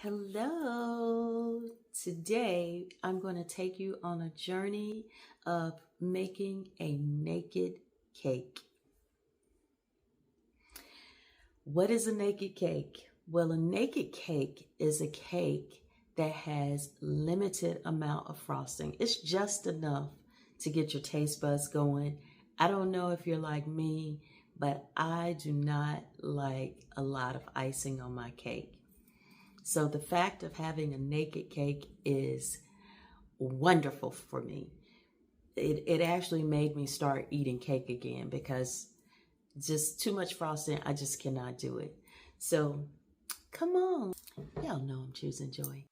Hello. Today I'm going to take you on a journey of making a naked cake. What is a naked cake? Well, a naked cake is a cake that has limited amount of frosting. It's just enough to get your taste buds going. I don't know if you're like me, but I do not like a lot of icing on my cake. So the fact of having a naked cake is wonderful for me. It actually made me start eating cake again because just too much frosting, I just cannot do it. So come on. Y'all know I'm choosing joy.